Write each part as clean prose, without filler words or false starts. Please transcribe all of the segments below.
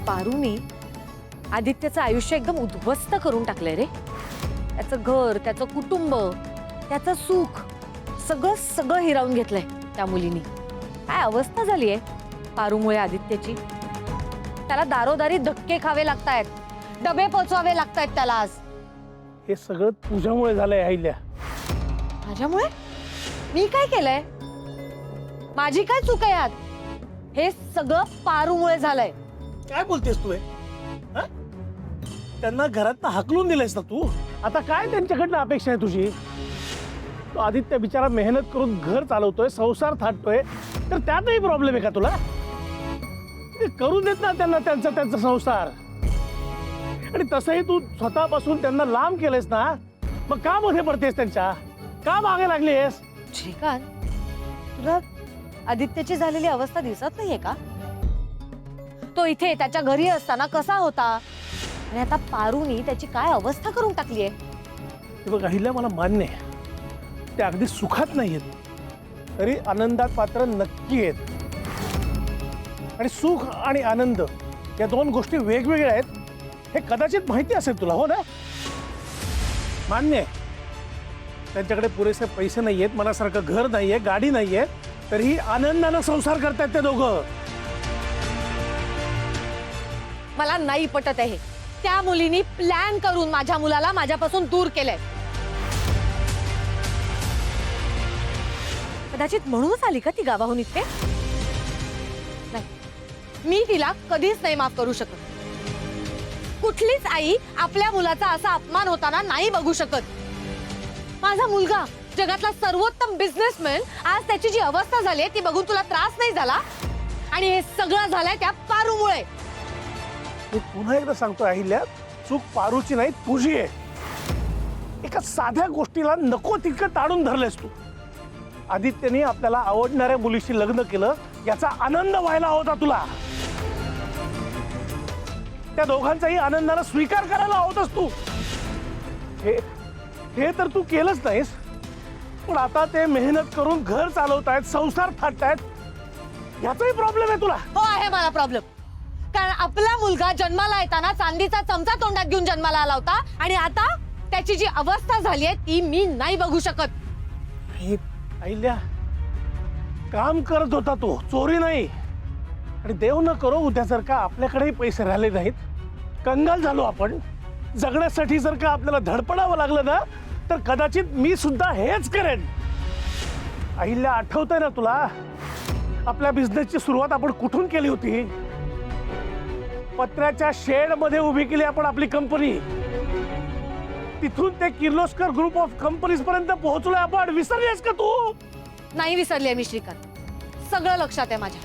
पारुनी आदित्यचं आयुष्य एकदम उद्ध्वस्त करून टाकलंय रे। त्याचं घर, त्याचं कुटुंब, त्याचं सुख सगळं सगळं हिरावून घेतलंय त्या मुलीनी। काय अवस्था झाली आहे पारूमुळे आदित्यची। त्याला दारोदारी धक्के खावे लागतायत, डबे पोचवावे लागतायत त्याला आज। हे सगळं तुझ्यामुळे झालंय अहिल्या। माझ्यामुळे? मी काय केलंय? माझी काय चूक आहे यात? हे सगळं पारूमुळे झालंय। काय बोलतेस तू? त्यांना घरात हाकलून दिलेस ना तू। आता काय त्यांच्याकडनं अपेक्षा आहे तुझी? तो आदित्य बिचारा मेहनत करून घर चालवतोय, संसार थाटतोय, तर त्यातही प्रॉब्लेम आहे का तुला? करू देत ना त्यांना त्यांचा संसार। आणि तसंही तू स्वतःपासून त्यांना लांब केलेस ना, मग का मध्ये पडतेस त्यांच्या? का मागे लागलीस? श्रीकांत, तुला आदित्यची झालेली अवस्था दिसत नाहीये का? तो इथे त्याच्या घरी असताना कसा होता आणि आता पारूनी त्याची काय अवस्था करून टाकली आहे। बघ अहिल्या, मला मान्य आहे ते अगदी सुखात नाहीयेत, तरी आनंदात मात्र नक्की आहेत। आणि सुख आणि आनंद या दोन गोष्टी वेगवेगळ्या आहेत हे कदाचित माहिती असेल तुला, हो ना? मान्य आहे त्यांच्याकडे पुरेसे पैसे नाहीयेत, मनासारखं घर नाहीये, गाडी नाहीये, तरीही आनंदानं संसार करतात ते दोघं। मला नाही पटत आहे। त्या मुलीनी प्लॅन करून माझ्या मुलाला माझ्यापासून दूर केलंय। कदाचित म्हणूनच आली का ती गावाहून इथे? नाही, मी तिला कधीच नाही माफ करू शकत। कुठलीच आई आपल्या मुलाचा असा अपमान होताना नाही बघू शकत। माझा मुलगा जगातला सर्वोत्तम बिझनेसमॅन, आज त्याची जी अवस्था झाली ती बघून तुला त्रास नाही झाला? आणि हे सगळं झालंय त्या पारूमुळे। मी पुन्हा एकदा सांगतो अहिल्या, चूक पारूची नाही तुझी आहे। एका साध्या गोष्टीला नको तितकं ताडून धरलेस तू। आदित्यने आपल्याला आवडणाऱ्या मुलीशी लग्न केलं, याचा आनंद व्हायला होता तुला। त्या दोघांचाही आनंदाने स्वीकार करायला होतास तू। हे तर तू केलंच नाहीस। पण आता ते मेहनत करून घर चालवतायत, संसार थाटतायत, याचाही प्रॉब्लेम आहे तुला? हो, आहे मला प्रॉब्लेम। कारण आपला मुलगा जन्माला येताना चांदीचा चमचा तोंडात घेऊन जन्माला आला होता, आणि आता त्याची जी अवस्था झाली आहे ती मी नाही बघू शकत। अहिल्या, काम करत होता तो, चोरी नाही। आणि देव न करो उद्या जर का आपल्याकडेही पैसे राहिले नाहीत, कंगाल झालो आपण, जगण्यासाठी जर का आपल्याला धडपडावं लागलं ना, तर कदाचित मी सुद्धा हेच करेन। अहिल्या, आठवतंय ना तुला आपल्या बिझनेसची सुरुवात आपण कुठून केली होती? पत्र्याच्या शेड मध्ये उभी केली आपण आपली कंपनी। तिथून ते किर्लोस्कर ग्रुप ऑफ कंपनीज पर्यंत पोहोचलोय आपण। विसरलीस का तू? नाही विसरले मी श्रीकांत, सगळं लक्षात आहे माझ्या।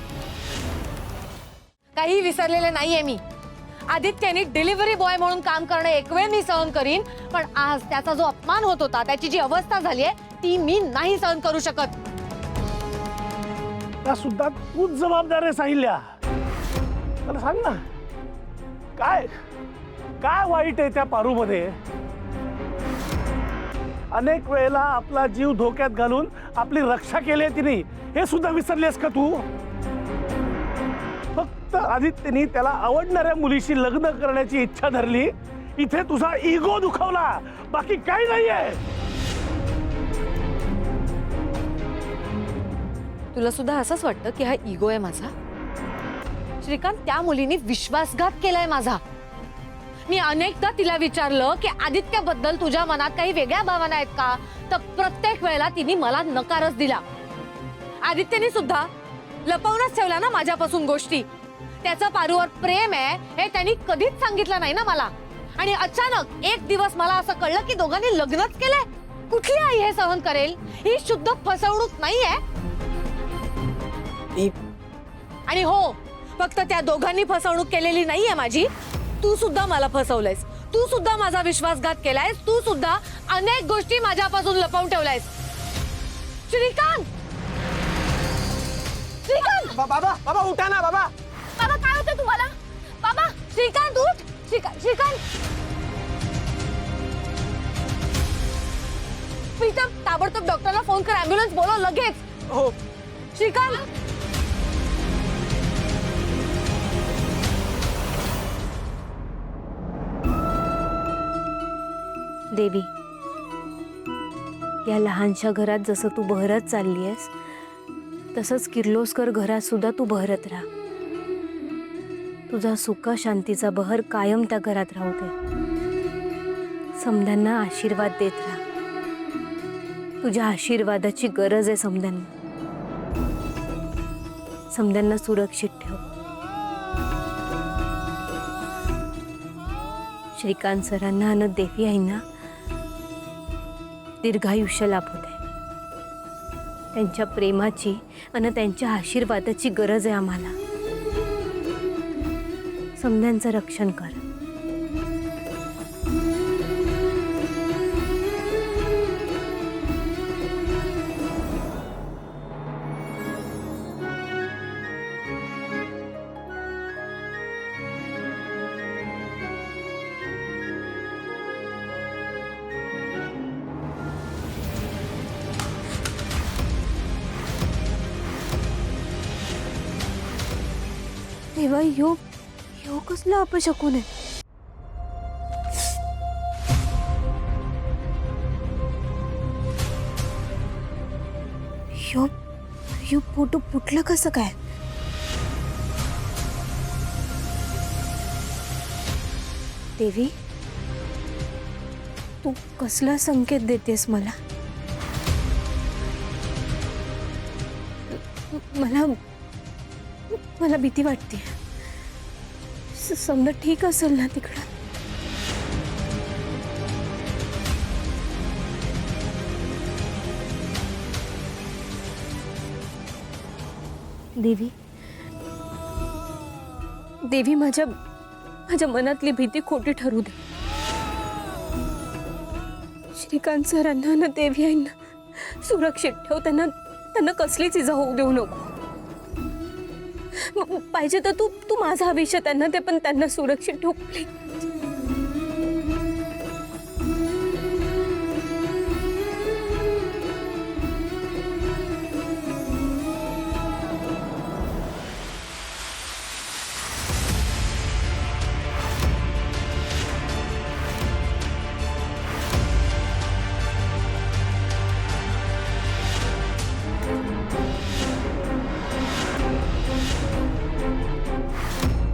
काही विसरलेले नाहीये मी। आदित्यने डिलिव्हरी बॉय म्हणून काम करणं एक वेळ मी सहन करीन, पण आज त्याचा जो अपमान होत होता, त्याची जी अवस्था झाली आहे ती मी नाही सहन करू शकत। त्या सुद्धा तूच जबाबदार आहेस अहिल्या। मला सांग ना, काय काय वाईट आहे त्या पारूमध्ये? अनेक वेळेला आपला जीव धोक्यात घालून आपली रक्षा केली आहे तिने, हे सुद्धा विसरलीस का तू? फक्त आदित्यने त्याला आवडणाऱ्या मुलीशी लग्न करण्याची इच्छा धरली, इथे तुझा इगो दुखावला, बाकी काही नाहीये। तुला सुद्धा असंच वाटतं की हा इगो आहे माझा? श्रीकांत, त्या मुलीने विश्वासघात केलाय माझा। मी अनेकदा तिला विचारलं की आदित्यबद्दल तुझ्या मनात काही वेगळ्या भावना आहेत का, तर प्रत्येक वेळेला तिने मला नकारच दिला। आदित्यने सुद्धा लपवूनच ठेवला ना माझ्यापासून गोष्टी। त्याचं पारूवर प्रेम आहे हे त्यांनी कधीच सांगितलं नाही ना मला। आणि अचानक एक दिवस मला असं कळलं की दोघांनी लग्नच केलंय। कुठली आई हे सहन करेल? ही शुद्ध फसवणूक नाहीये? आणि हो, फक्त त्या दोघांनी फसवणूक केलेली नाहीये माझी, तू सुद्धा मला फसवलंयस, तू सुद्धा माझा विश्वासघात केलायस, तू सुद्धा अनेक गोष्टी माझ्यापासून लपवून ठेवलायस। श्रीकांत, श्रीकांत! बाबा उठा ना बाबा। बाबा, काय होतं तुम्हाला? बाबा, श्रीकांत उठ! श्रीकांत! प्रीतम, ताबडतोब डॉक्टरला फोन कर, ॲम्ब्युलन्स बोलव लगेच। हो। श्रीकांत! देवी, या लहानशा घरात जसं तू बहरत चालली आहेस तसंच किर्लोस्कर घरात सुद्धा तू बहरत राहा. तुझा सुख शांतीचा बहर कायम त्या घरात राहू दे. समध्यांना आशीर्वाद देत राहा. तुझ्या आशीर्वादाची गरज आहे समध्यांना. समध्यांना सुरक्षित ठेव. श्रीकांत सरांना आणि देवी आईंना दीर्घायुष्य लाभू दे. त्यांच्या प्रेमाची आणि त्यांच्या आशीर्वादाची गरज आहे आम्हाला. समध्यांचं रक्षण कर. तेव्हा ह्यो कसला अपशकुन आहे. ह्यो फोटो फुटलं कसं काय. देवी, तू कसला संकेत देतेस मला. मला भीती वाटते. समजा ठीक असेल ना तिकडं. देवी, माझ्या मनातली भीती खोटी ठरू दे. श्रीकांत सरांना ना देवी आईंना सुरक्षित ठेव. त्यांना कसलीच इजा होऊ देऊ नको. पाहिजे तर तू माझा आयुष्य त्यांना दे, पण त्यांना सुरक्षित ठेव प्लीज.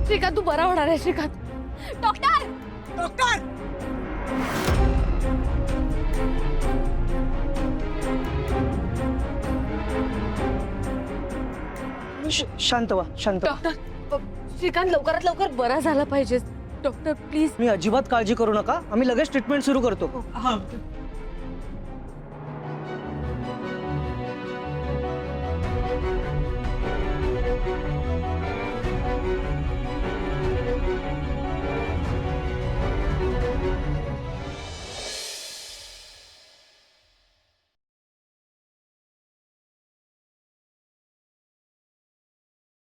श्रीकांत, तू बरा होणार आहे. श्रीकांत, डॉक्टर डॉक्टर, शांत व्हा, शांत व्हा. डॉक्टर, श्रीकांत लवकरात लवकर बरा झाला पाहिजे. Doctor please. मी अजिबात काळजी करू नका. आम्ही लगेच ट्रीटमेंट सुरू करतो.